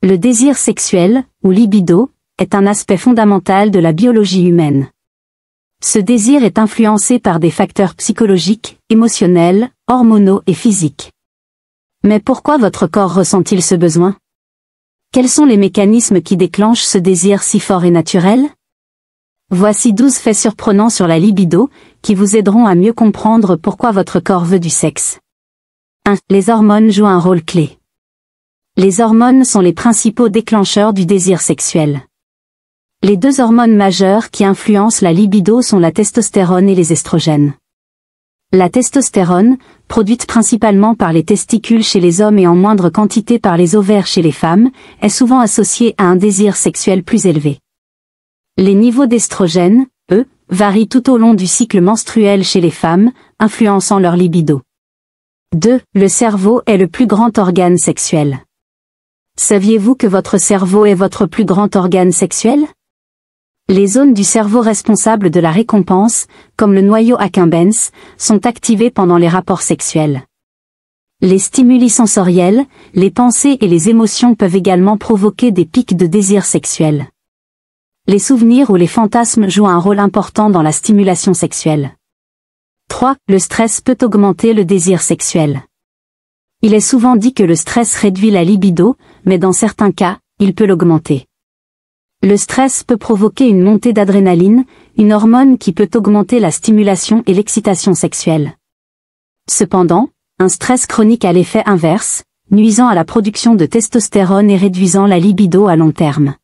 Le désir sexuel, ou libido, est un aspect fondamental de la biologie humaine. Ce désir est influencé par des facteurs psychologiques, émotionnels, hormonaux et physiques. Mais pourquoi votre corps ressent-il ce besoin? Quels sont les mécanismes qui déclenchent ce désir si fort et naturel? Voici 12 faits surprenants sur la libido, qui vous aideront à mieux comprendre pourquoi votre corps veut du sexe. 1. Les hormones jouent un rôle clé. Les hormones sont les principaux déclencheurs du désir sexuel. Les deux hormones majeures qui influencent la libido sont la testostérone et les estrogènes. La testostérone, produite principalement par les testicules chez les hommes et en moindre quantité par les ovaires chez les femmes, est souvent associée à un désir sexuel plus élevé. Les niveaux d'estrogènes, eux, varient tout au long du cycle menstruel chez les femmes, influençant leur libido. 2. Le cerveau est le plus grand organe sexuel. Saviez-vous que votre cerveau est votre plus grand organe sexuel? Les zones du cerveau responsables de la récompense, comme le noyau accumbens, sont activées pendant les rapports sexuels. Les stimuli sensoriels, les pensées et les émotions peuvent également provoquer des pics de désir sexuel. Les souvenirs ou les fantasmes jouent un rôle important dans la stimulation sexuelle. 3. Le stress peut augmenter le désir sexuel. Il est souvent dit que le stress réduit la libido, mais dans certains cas, il peut l'augmenter. Le stress peut provoquer une montée d'adrénaline, une hormone qui peut augmenter la stimulation et l'excitation sexuelle. Cependant, un stress chronique a l'effet inverse, nuisant à la production de testostérone et réduisant la libido à long terme.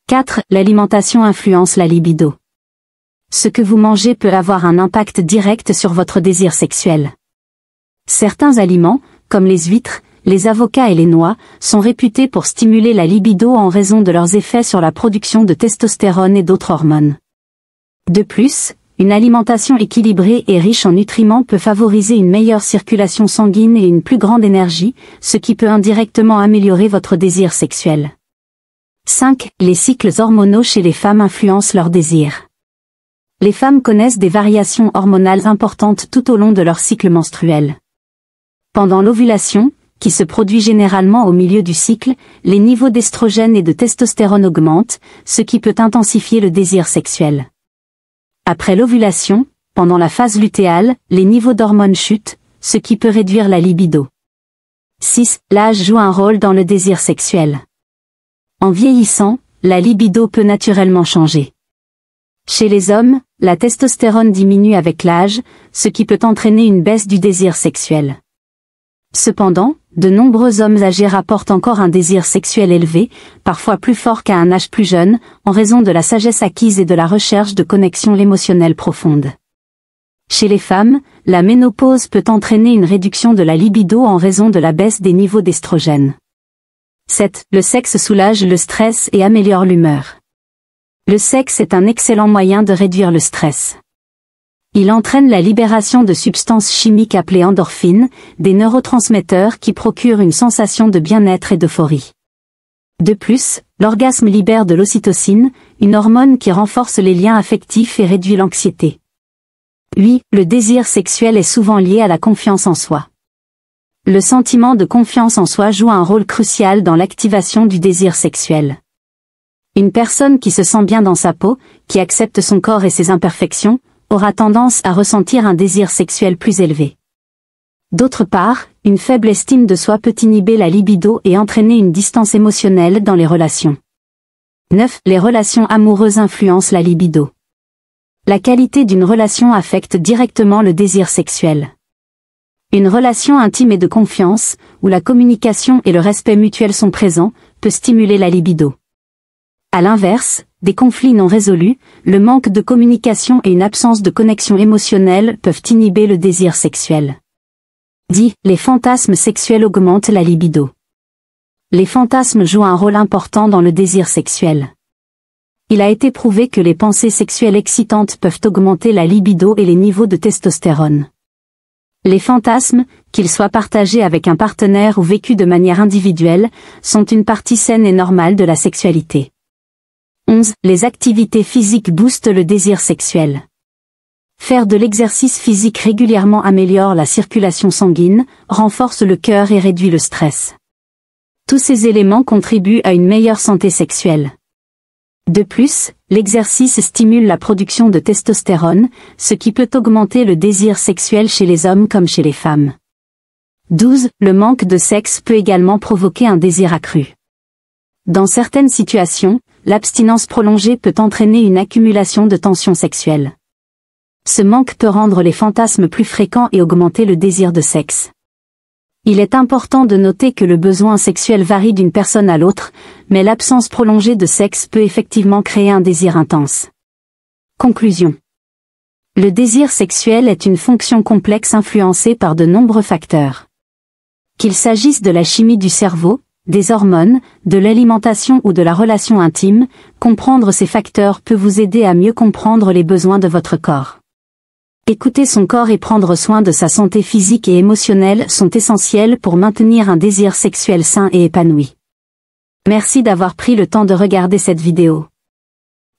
4. L'alimentation influence la libido. Ce que vous mangez peut avoir un impact direct sur votre désir sexuel. Certains aliments, comme les huîtres, les avocats et les noix, sont réputés pour stimuler la libido en raison de leurs effets sur la production de testostérone et d'autres hormones. De plus, une alimentation équilibrée et riche en nutriments peut favoriser une meilleure circulation sanguine et une plus grande énergie, ce qui peut indirectement améliorer votre désir sexuel. 5. Les cycles hormonaux chez les femmes influencent leur désir. Les femmes connaissent des variations hormonales importantes tout au long de leur cycle menstruel. Pendant l'ovulation, qui se produit généralement au milieu du cycle, les niveaux d'estrogène et de testostérone augmentent, ce qui peut intensifier le désir sexuel. Après l'ovulation, pendant la phase lutéale, les niveaux d'hormones chutent, ce qui peut réduire la libido. 6. L'âge joue un rôle dans le désir sexuel. En vieillissant, la libido peut naturellement changer. Chez les hommes, la testostérone diminue avec l'âge, ce qui peut entraîner une baisse du désir sexuel. Cependant, de nombreux hommes âgés rapportent encore un désir sexuel élevé, parfois plus fort qu'à un âge plus jeune, en raison de la sagesse acquise et de la recherche de connexions émotionnelles profondes. Chez les femmes, la ménopause peut entraîner une réduction de la libido en raison de la baisse des niveaux d'estrogène. 7. Le sexe soulage le stress et améliore l'humeur. Le sexe est un excellent moyen de réduire le stress. Il entraîne la libération de substances chimiques appelées endorphines, des neurotransmetteurs qui procurent une sensation de bien-être et d'euphorie. De plus, l'orgasme libère de l'ocytocine, une hormone qui renforce les liens affectifs et réduit l'anxiété. 8. Le désir sexuel est souvent lié à la confiance en soi. Le sentiment de confiance en soi joue un rôle crucial dans l'activation du désir sexuel. Une personne qui se sent bien dans sa peau, qui accepte son corps et ses imperfections, aura tendance à ressentir un désir sexuel plus élevé. D'autre part, une faible estime de soi peut inhiber la libido et entraîner une distance émotionnelle dans les relations. 9. Les relations amoureuses influencent la libido. La qualité d'une relation affecte directement le désir sexuel. Une relation intime et de confiance, où la communication et le respect mutuel sont présents, peut stimuler la libido. À l'inverse, des conflits non résolus, le manque de communication et une absence de connexion émotionnelle peuvent inhiber le désir sexuel. 10. Les fantasmes sexuels augmentent la libido. Les fantasmes jouent un rôle important dans le désir sexuel. Il a été prouvé que les pensées sexuelles excitantes peuvent augmenter la libido et les niveaux de testostérone. Les fantasmes, qu'ils soient partagés avec un partenaire ou vécus de manière individuelle, sont une partie saine et normale de la sexualité. 11. Les activités physiques boostent le désir sexuel. Faire de l'exercice physique régulièrement améliore la circulation sanguine, renforce le cœur et réduit le stress. Tous ces éléments contribuent à une meilleure santé sexuelle. De plus, l'exercice stimule la production de testostérone, ce qui peut augmenter le désir sexuel chez les hommes comme chez les femmes. 12. Le manque de sexe peut également provoquer un désir accru. Dans certaines situations, l'abstinence prolongée peut entraîner une accumulation de tensions sexuelles. Ce manque peut rendre les fantasmes plus fréquents et augmenter le désir de sexe. Il est important de noter que le besoin sexuel varie d'une personne à l'autre, mais l'absence prolongée de sexe peut effectivement créer un désir intense. Conclusion. Le désir sexuel est une fonction complexe influencée par de nombreux facteurs. Qu'il s'agisse de la chimie du cerveau, des hormones, de l'alimentation ou de la relation intime, comprendre ces facteurs peut vous aider à mieux comprendre les besoins de votre corps. Écouter son corps et prendre soin de sa santé physique et émotionnelle sont essentiels pour maintenir un désir sexuel sain et épanoui. Merci d'avoir pris le temps de regarder cette vidéo.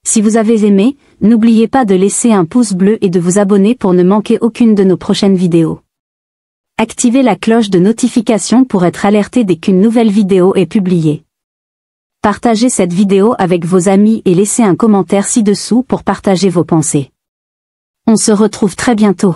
Si vous avez aimé, n'oubliez pas de laisser un pouce bleu et de vous abonner pour ne manquer aucune de nos prochaines vidéos. Activez la cloche de notification pour être alerté dès qu'une nouvelle vidéo est publiée. Partagez cette vidéo avec vos amis et laissez un commentaire ci-dessous pour partager vos pensées. On se retrouve très bientôt.